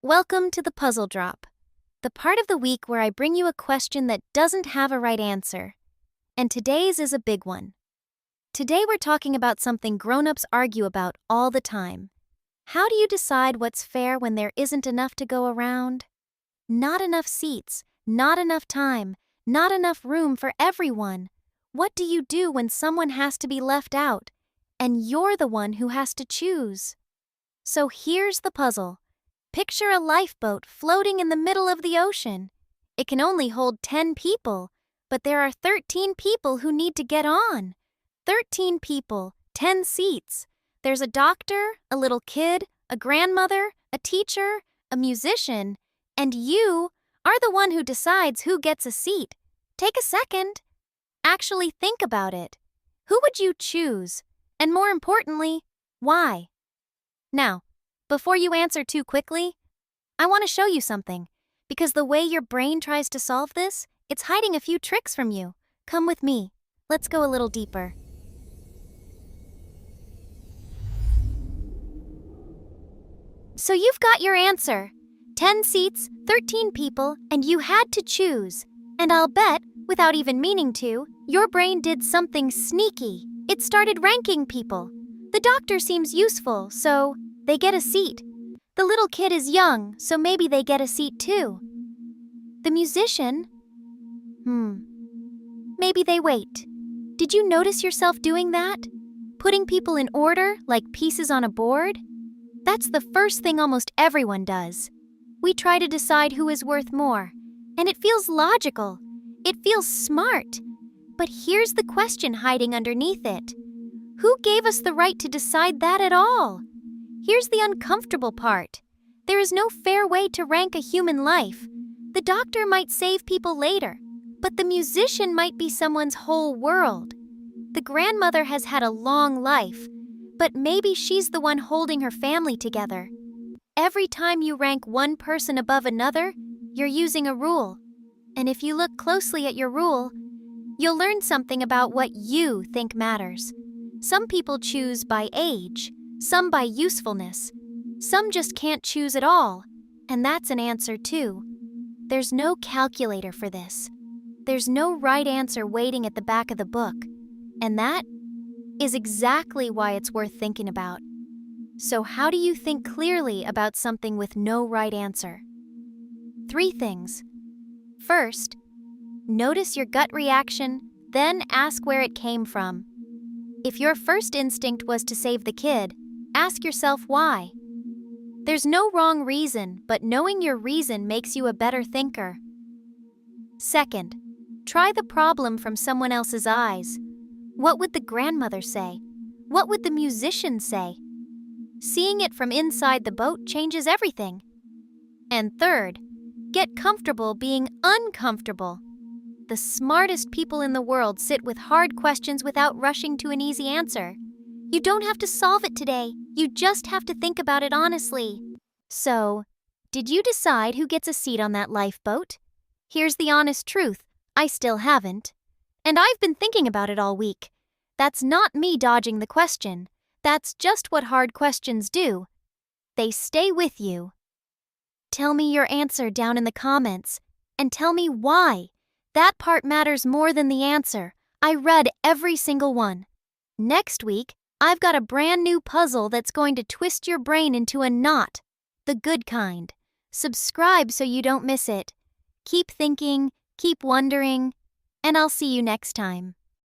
Welcome to the Puzzle Drop, the part of the week where I bring you a question that doesn't have a right answer. And today's is a big one. Today we're talking about something grown-ups argue about all the time. How do you decide what's fair when there isn't enough to go around? Not enough seats, not enough time, not enough room for everyone. What do you do when someone has to be left out, and you're the one who has to choose? So here's the puzzle. Picture a lifeboat floating in the middle of the ocean. It can only hold 10 people, but there are 13 people who need to get on. 13 people, 10 seats. There's a doctor, a little kid, a grandmother, a teacher, a musician, and you are the one who decides who gets a seat. Take a second. Actually think about it. Who would you choose? And more importantly, why? Now, before you answer too quickly, I want to show you something, because the way your brain tries to solve this, it's hiding a few tricks from you. Come with me. Let's go a little deeper. So you've got your answer. 10 seats, 13 people, and you had to choose. And I'll bet, without even meaning to, your brain did something sneaky. It started ranking people. The doctor seems useful, so they get a seat. The little kid is young, so maybe they get a seat too. The musician? Maybe they wait. Did you notice yourself doing that? Putting people in order, like pieces on a board? That's the first thing almost everyone does. We try to decide who is worth more, and it feels logical. It feels smart. But here's the question hiding underneath it. Who gave us the right to decide that at all? Here's the uncomfortable part. There is no fair way to rank a human life. The doctor might save people later, but the musician might be someone's whole world. The grandmother has had a long life, but maybe she's the one holding her family together. Every time you rank one person above another, you're using a rule. And if you look closely at your rule, you'll learn something about what you think matters. Some people choose by age, some by usefulness. Some just can't choose at all, and that's an answer too. There's no calculator for this. There's no right answer waiting at the back of the book, and that is exactly why it's worth thinking about. So how do you think clearly about something with no right answer? 3 things. First, notice your gut reaction, then ask where it came from. If your first instinct was to save the kid, ask yourself why. There's no wrong reason, but knowing your reason makes you a better thinker. Second, try the problem from someone else's eyes. What would the grandmother say? What would the musician say? Seeing it from inside the boat changes everything. And third, get comfortable being uncomfortable. The smartest people in the world sit with hard questions without rushing to an easy answer. You don't have to solve it today. You just have to think about it honestly. So, did you decide who gets a seat on that lifeboat? Here's the honest truth. I still haven't. And I've been thinking about it all week. That's not me dodging the question. That's just what hard questions do. They stay with you. Tell me your answer down in the comments, and tell me why. That part matters more than the answer. I read every single one. Next week, I've got a brand new puzzle that's going to twist your brain into a knot. The good kind. Subscribe so you don't miss it. Keep thinking, keep wondering, and I'll see you next time.